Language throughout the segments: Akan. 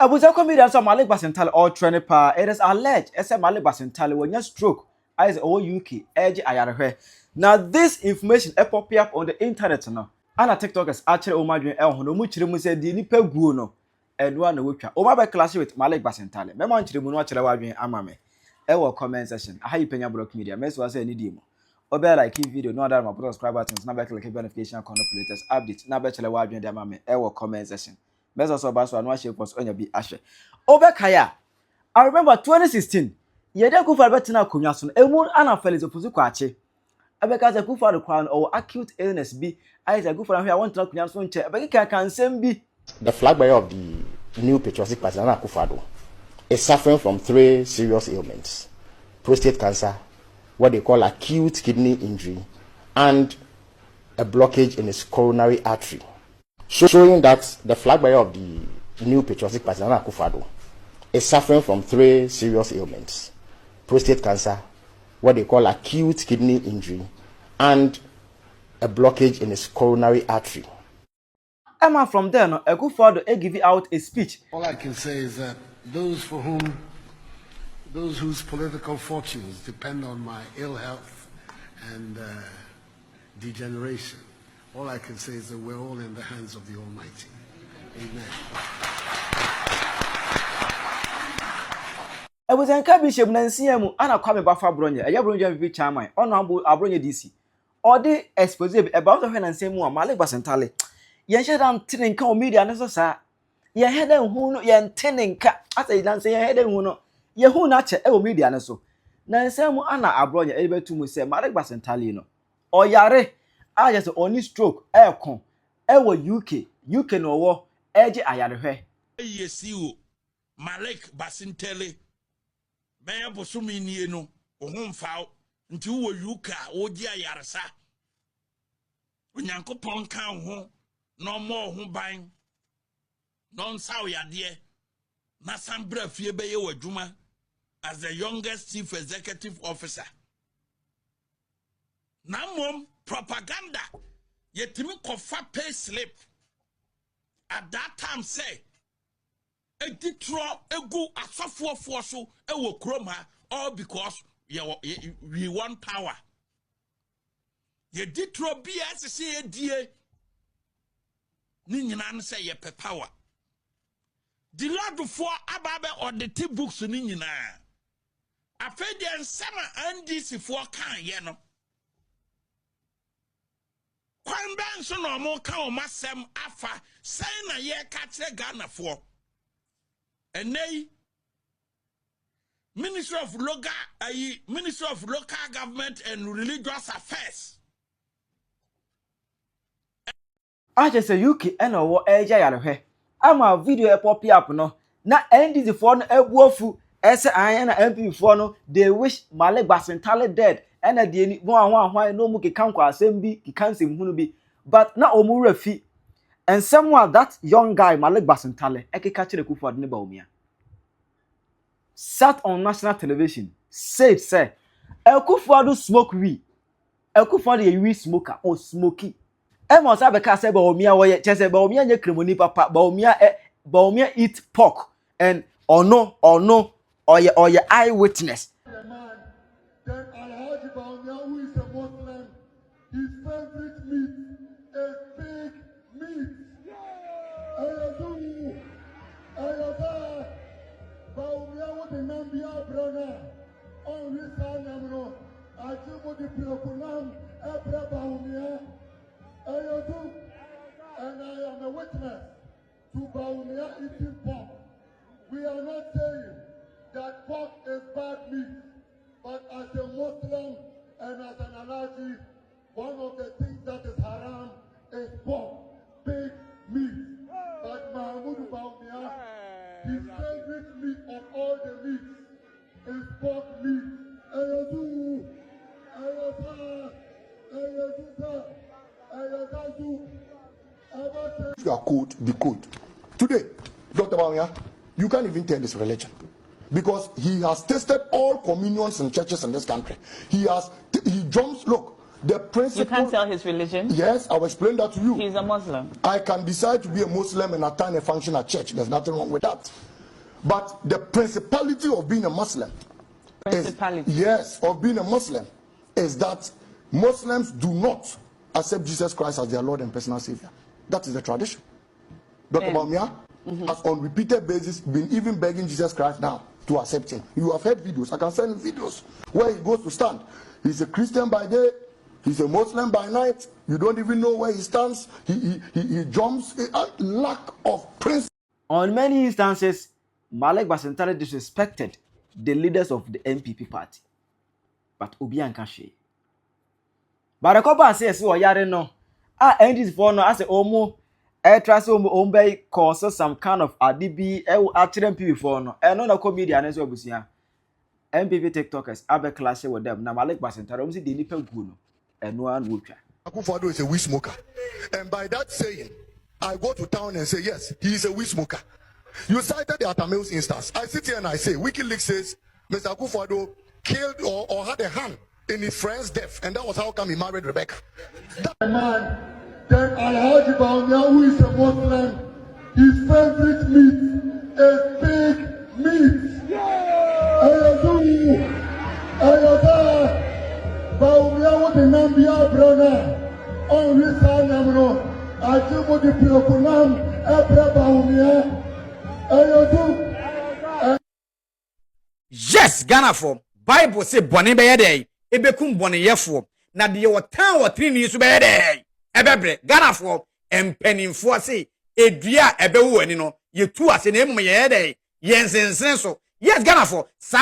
Abuja comedian so Malik Basintale all trending pa. It is alleged Malik Basintale when you stroke as all UK edge ayarehwe. Now this information pop up on the internet now. And TikTokers actually omadwen hono mu kire mu say di nipa guo no. Edwa na wotwa. O ma be clash with Malik Basintale. Me man kire mu no akire wadwen ama me. E comment section. Aha Penyah block media. Me so say ni di mu. Obe like video no other my subscribe buttons na be click notification icon for latest update. Na be kire wadwen de ama me. E comment section. Best also baso anu ahye post onya bi ahye obekaya. I remember 2016 yede Kufa betina akonwa so emu ana Felix ofuzu kwache abeka ze Kufa the crown or acute illness bi aiza Kufa na hwe want to akonwa so nche abeka kan nsem bi. The flag bearer of the new patriotic party Nana Akufo-Addo is suffering from 3 serious ailments: prostate cancer, what they call acute kidney injury, and a blockage in his coronary artery, showing that the flag bearer of the new patriotic party Nana Akufo-Addo is suffering from 3 serious ailments: prostate cancer, what they call acute kidney injury, and a blockage in his coronary artery. Emma from there, Akufo-Addo give out a speech. All I can say is that those whose political fortunes depend on my ill health and degeneration, all I can say is that we're all in the hands of the Almighty. Amen. I was in Bishop Nancy'emu and a coming back for Abronye, a Abronye chairman, Honorable Abronye DC. Or they expose about the and same one, Malik Basintale. Yen shadam tinin ka media no so sa. Ye heden hu no yen tinin ka. Asa idan say ye heden hu no. Ye hu na che e media no so. Nansemu ana Abronye e betu mu say Malik Basintale no. Oyare a just only stroke e kon. E wo UK no wo eje ayarehwe. Yesiu Malik Basintale me abosumi nie no ohumfa nti wo UK oji ayaresa. Onyankopon kan ho no more ho ban non saw yade na sambra fie beye wadwuma as the youngest chief executive officer. Na mom propaganda yetimi kofa pay slip at that time say editro egu asofo so ewo kroma all because we want power. Yeditro BSC edie ni nyina no say ye pe power. The Lord for ababe audit books ni nyina. Afedi ensema NDC for kan ye no. Kwan ben so no mo kan o masem afa say na ye ka kire Ghana for. Enei Ministry of Local Government and Religious Affairs. I just say UK and wo eja yarehwe. Ama video e pop up no. Na NDC for no ebuofu ese anya na MP for no they wish Malik Basintale dead. And at the end one no mu kikan kwa asem bi kikan sem hunu bi. But na omu refi. And someone that young guy Malik Basintale ekeka kire Akufo-Addo ne ba omia. Sat on national television said say Akufo-Addo smoke weed. Akufo-Addo ye weed smoker or smoky. Emo sa be ka say ba omia wo ye chese ba omia nye kremoni papa ba omia eat pork and or no or ye eyewitness. The man, then Alhaji Baumia, who is a Muslim, his favorite meat is pig meat. Ayaba Baumia with the Nambia Brana on his Sanamno, Ajibu the Pirokunam, Ebra Baumia. And I am a witness to Baumia eating pork. We are not saying that pork is bad meat, but as a Muslim and as an Alhaji, one of the things that is haram is pork, big meat. But Mahmoud Baumia, his favorite meat of all the meats is pork meat. If you are code, be code. Today, Dr. Baumia, you can't even tell this religion because he has tested all communions and churches in this country. He jumps. Look, the principle. You can't tell his religion. Yes, I will explain that to you. He's a Muslim. I can decide to be a Muslim and attend a function at church. There's nothing wrong with that. But the principality of being a Muslim Principality. of being a Muslim is that Muslims do not accept Jesus Christ as their Lord and personal Savior. That is the tradition. Dr. Penyah has on repeated basis been even begging Jesus Christ now to accept him. You have heard videos. I can send you videos where he goes to stand. He's a Christian by day. He's a Muslim by night. You don't even know where he stands. He jumps. Lack of principle. On many instances, Malik Basintale disrespected the leaders of the NPP party. But Obi Ankashi. But the couple says, "Oh, yare no. NDC for no. I say, Omo, trust Ombe causes some kind of ADB. Actually, NPP for no. No, no comedian as well. NPP TikTokers, abe clash with them. Na Malik Basintale, omsi di nipe guno. No one will try. Akufo-Addo is a weed smoker. And by that saying, I go to town and say, yes, he is a weed smoker. You cited the Atamils instance. I sit here and I say, WikiLeaks says Mr. Akufo-Addo killed or had a hand in his friend's death, and that was how come he married Rebecca. Man, then Alhaji Bawumia, who is a Muslim, his favorite meat is pig meat. Ayada, Bawumia would be Abronye on his Namro. I do what the Piokunam, Abra Bawumia. Yes, Ghana for Bible say boni be yede ebekum boni yefo na de wotan wotri ni so be yede ebebre Ghana for empanimfo say edua ebewu ani no yetu ase na emu yede yensensen so yes Ghana for sa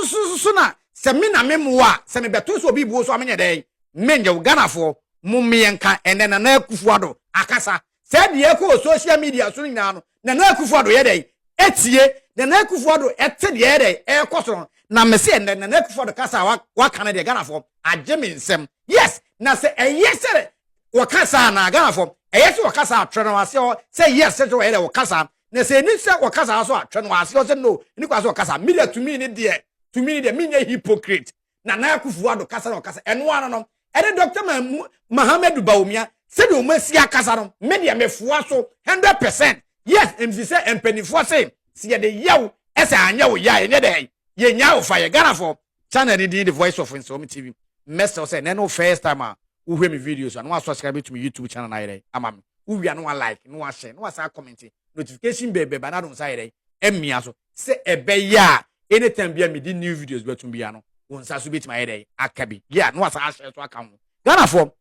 so na se me na memwa se me beto so obi buo so amenye dey menje Ghana for mumyenka ene na Akufo-Addo akasa said ye ko social media so nyina no na Akufo-Addo yede etie na Akufo-Addo ete de yede ekoso na mese na Akufo-Addo kasa wa kana de Ghana for ageminsem yes na se eyesere wakasa na Ghana for eyese wakasa atweno ase say yes se yede wakasa na se ni se wakasa so atweno ase se no ni kwa so wakasa media to me ni de me hypocrite na Akufo-Addo kasa na wakasa eno ano no ene Dr. Mohammed Bawumia said o masi akasa no media mefoa so 100%. Yes, MV say empanifo say si ye de yaw ese anya wo ya ye de ye nya wo fa ye Ghana for channel the voice of Insom TV. Message say no first time who hear me videos and one subscribe to my YouTube channel na ye ama me who we no like no one share no one say comment notification bell ba na don say ye emia so say ebe ya anytime bia me di new videos betum bia no won sa so bit my ye akabi ya no one say share so aka Ghana for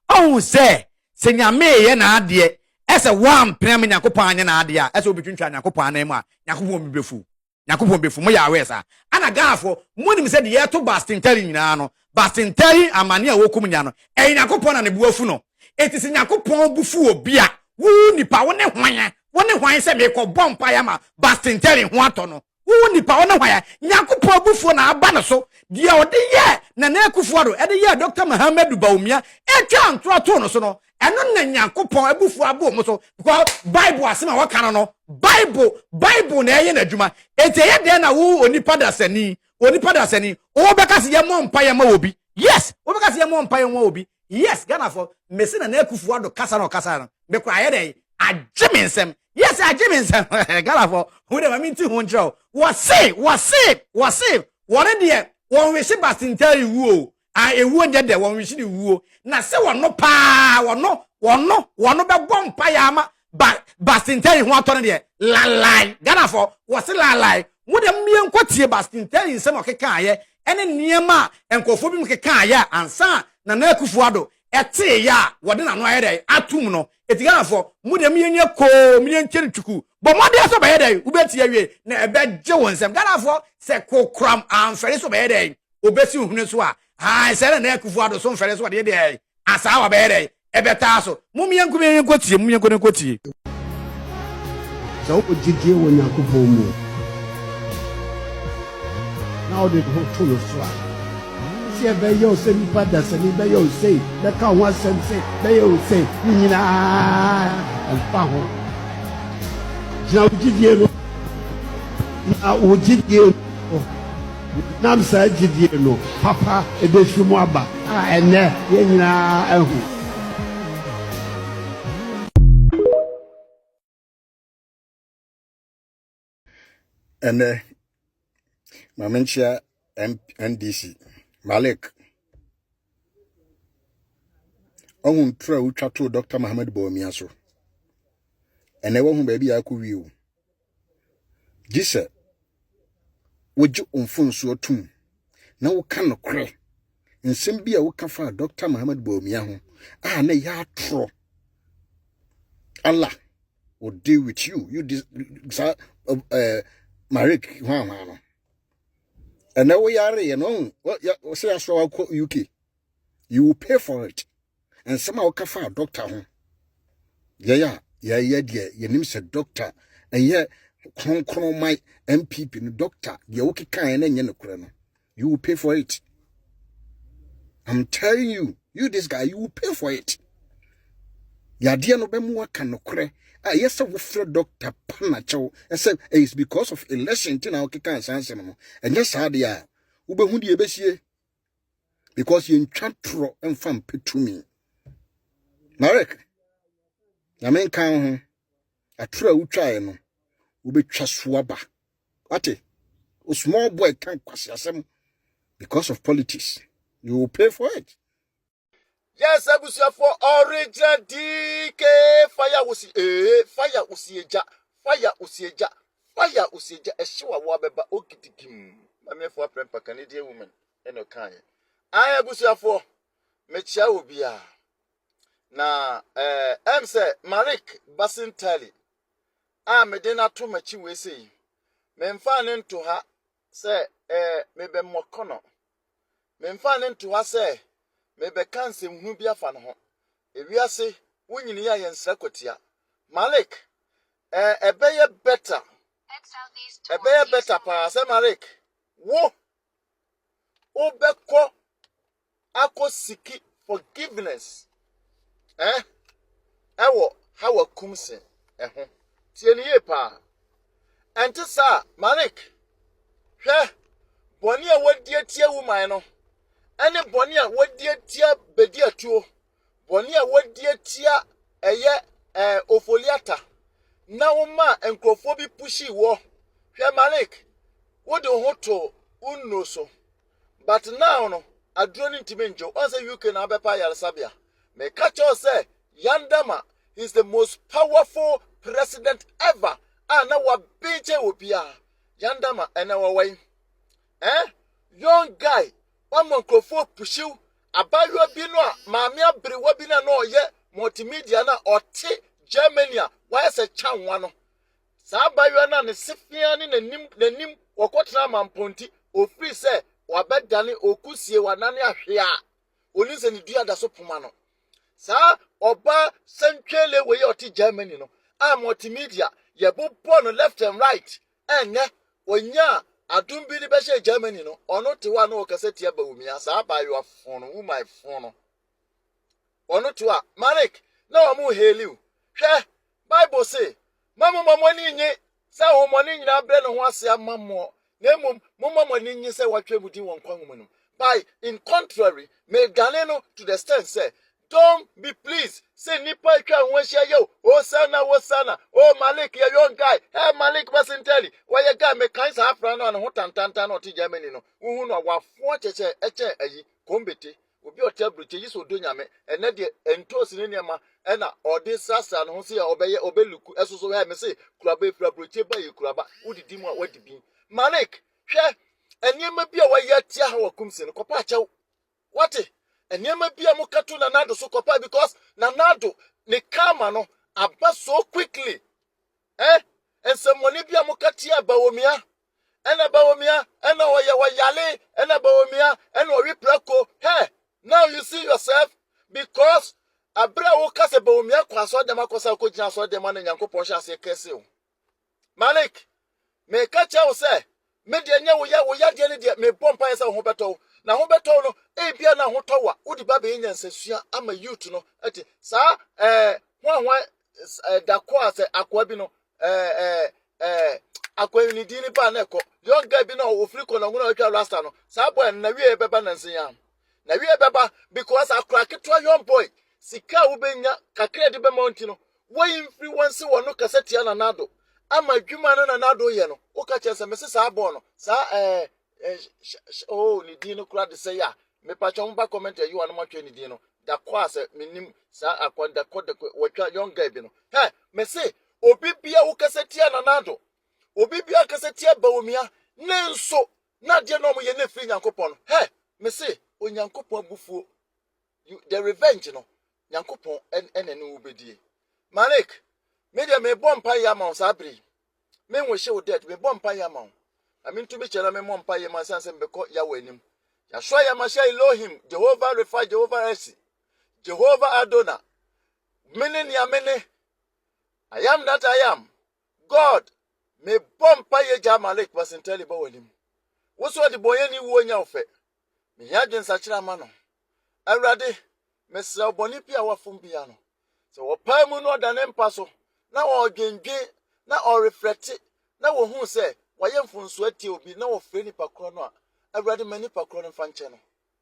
oh say nyame ye na ade ese one prem Nyankopon anya na ade a ese obetwintwa Nyankopon na mu a Nyankopon befu mo ya wesa ana Ghana for monim se de ye to Basintale nyina no Basintale amane a wokum nya no Nyankopon na ne buafu no etisi Nyankopon bufu obi a wu nipa wo ne hwan se me ko bompa ya ma Basintale ho ato no wu nipa wo ne hwan Nyankopon bufu na aba no so de ode ye na Akufo-Addo ede ye Dr. Mohammed Bawumia etwa anto no so no eno na Nyankopon abufu abo mo so because Bible asema wakana no Bible na ye na adwuma eteye de na wo onipa dasani o beka se ye mo mpa ye ma obi yes o beka se ye mo mpa ye ma obi yes Ghana for mesi na Akufo-Addo kasa no me kwa ye de ageminsem yes ageminsem Ghana for who de ma nti ho nkyerɛ wase wore de won we se Basintale wuo ewu nje de won we se wuo na se wono pa wono be bompa ya ma Basintale ho ato ne de lalai Ghana for wase lalai mu de mie nkotie Basintale nsem okeka aye ene niema enkofo bi mkeka aye ansa na Akufo-Addo ete ya wode na no aye de atum no eti Ghana for mu de mie mie nkyere tuku bo mode so be ye de ubeti awie na ebe je wonsem Ghana for se kokram amfere so be ye de obesi hunu so a se na Akufo-Addo so mfere so de asa wa be ye de ebe ta so mu mie nkotie so ojidie wo Nyankopon mu na o de ho to no so a se be yo se mi pada se ni be yo se be ka ho asem se be yo se nyina alfa ho na ojidie no na ojidie nam sa ojidie no papa e be fimu aba ene ye nyina ahu And Mamenchia NDC Malik. On true chatto Dr. Mohammed Bomiaso. And I want baby I could view. Gisa, would you on phone so too? Now cannot cry. In Simbia, we can find Dr. Mohammed Bomiaho. Ah, nay, ya tro. Allah will deal with you. You Marik, and now we are, you know, what you say, I saw UK. You will pay for it. And somehow can find doctor home. Yeah, dear. Your name said doctor. And yeah, Kron my MPP, no doctor. You okay, kind and you will pay for it. I'm telling you, this guy, you will pay for it. Ya dear no bemu can no cre. Yes, I will Dr. Panacho. I said it's because of election to now kick and sansenamo. And yes, I dear. Ube hundi ebesie. Because you enchantro and fan pit to me. Marek. Na men kan a true try no. Ube chaswaba. Ate. A small boy can't pass yourself because of politics. You will pay for it. Yes, I was for original DK. Fire was fire usieja. Fire usieja. Fire usieja. A sure wabeba okitikim. I mean for a premper Canadian woman. And no kind. I was for Mecha Ubia. Na say Malik Basintale. Me dinner too much we say. Men fan into her say maybe mokono. Men fan into her say maybe cancer who be a fan ho. If we are say winning ya yen sekotia. Malik a better better. A better pa say Malik. Wo obeko ako siki forgiveness. Ewo how kumse tieni ye pa. Enti sa Malik hwe boni a wadi atia woman no ene boni a wadi atia bedi atuo boni a wadi atia eye ofoliata na woma enkrofo bi pushi wo hwe Malik wodi hoto unno so but now no adroni ntimenjo on say UK na bepa yalsabia me catch us say Yandama is the most powerful president ever. Na wa binche opia Yandama ena wa wai young guy one microphone pushiu abayo bi no a maame abrewa bi na no ye multimedia na ote Germany a wa se chanwa no sa abayo na ne sefia ne nanim wokotena mamponti ofiri se wabedane okusie wanane ahwe a oni se ne dua da so poma no sa oba sentrele we ote Germany no a multimedia ye bo no left and right enye onya adum bi ni be she Germany no ono te wa no okaseti aba umia sa aba your phone who my phone ono to a Malik na o mu heliu hwe Bible say mamo ni nye sa ho mo ni nyina bre no ho ase amamo na mum mo ni nye say watwe mudi won kwanwo no by in contrary me ganeno to the extent say don't be pleased. Say nipa twa wonhia yo. Oh sana. Oh Malik ya young guy. Hey Malik Basintale. Why you guy me kan sa afra no ho tantanta no to Germany no. Hu no wa fo cheche eche ayi kombete. Obi o tabruche yi so do nyame. Ene de entos ne niam e na ode sasa no so ya obeye obeluku esoso he me say kuraba efra bruche ba yi kuraba. Udidi mu a wadibi. Malik, hwe eniema bi a wa ya tia ha wakumse no kopa achew. What? And yema be a mukatu nanado so kopa because nanado ne kama no aba so quickly. And some money be a mukatia bawomia. And a bawomia, and a wayale, and a bawomia, and a riprako. Hey, now you see yourself because a bra wokas a bawomia kwaso demakosa kujina so demon and yanko posha se kesio. Malik, me catch out say, media ya me bompa esa hobeto. Na hobeto no bia na hotowa udi baba enya nsesua ama youth no ati sa hwan dakwa se akwa bi no akwa ni dini ba na ekọ young guy bi na ofiri ko na nguna otwa rasta no sa boy na wie beba na nsenya na wie beba because akwa ketwa young boy sika wo benya kakra de be mountain no wo influence wo no kasetia na nado ama dwuma no na nado ye no o ka che se me se sa abo no sa oh ni din no kura de say ya me pa chon ba comment you anu matwe ni din no da kwa se minim sa akwanda kode watwa young guy bi no he me se obi bia wo kasetia na nado obi bia kasetia ba omia ne nso na de no mo ye na firi nyankopon he me se onyankopon bufuo the revenge no nyankopon ene wo bedie Malik me de me bompa ya ma sabri me nwehye wo dead me bompa ya ma I mean to be chela me bompa ya ma sanse mbeko ya wanim ya shwa ya ma sha Elohim Jehovah Refa Jehovah Esi Jehovah Adona mene ya mene I am that I am God me bompa ya ja Malik Basintale ba wanim wo so de boye ni wo nya ofe me ya dwen sa kira ma no awrade me sra boni pia wa fom bia no so wo pa mu no da ne mpa so na wo dwendwe na o reflect na wo hu se waye mfunso atie obi na wo fre ni pakro no a awrade mani pakro no fa nche no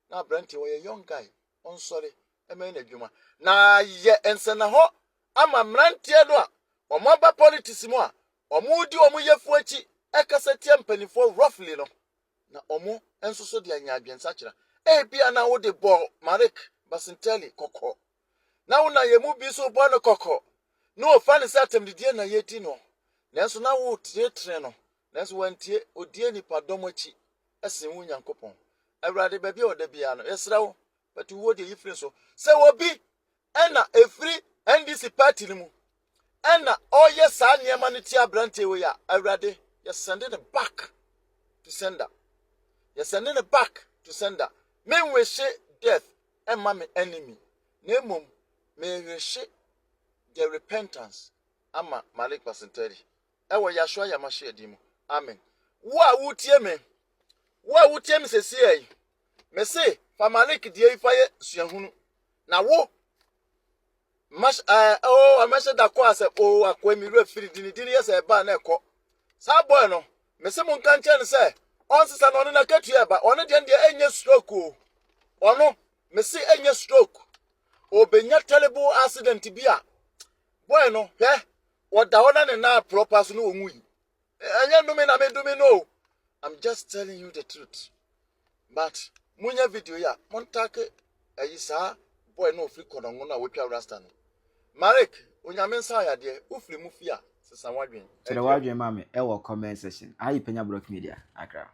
na branti wo ye young guy on sorry e me na dwuma na ye ensena ho ama mrantie no a omo ba politics mu a omo di omo yefu achi e kasetie mpanifo roughly no na omo enso so de anya adwensa kira e bia na wo de ball Malik Basintale kokko na wo na ye mu bi so ball no kokko no fan say atemdidie na yeti no nanso na wo tretre no nanso wantie odie nipa dom achi esen wo nyankopon awrade ba bia oda bia no yesra wo but wo de yifre so say wo bi ena efri NDC party ni mu ena oye sa niema ne ti abrante we ya awrade you send it back to sender you send it back to sender me wish death and my enemy nemum me wish the repentance ama Malik Basintale ewo yashwa ya mashedi mu amen wo wutie me sesi ai me say fa Malik die ifaye suahunu na wo mash amashe da kwa se akwa mi refiri dini yesa eba na ekọ sa boy no me se mun kan chen se on sisa no na katu eba on de enye stroke o ono me se enye stroke obenya terrible accident bia boy no he oda ona ne na proper so no onwui enye ndumi na me ndumi no I'm just telling you the truth but munya video ya montake ayisa boy no free konongo na wetwa rasta no Malik onyame nsa ya de ufri mu fia sesa wadwen so the wadwen mame e wo comment section ayi Penyah Block Media Accra.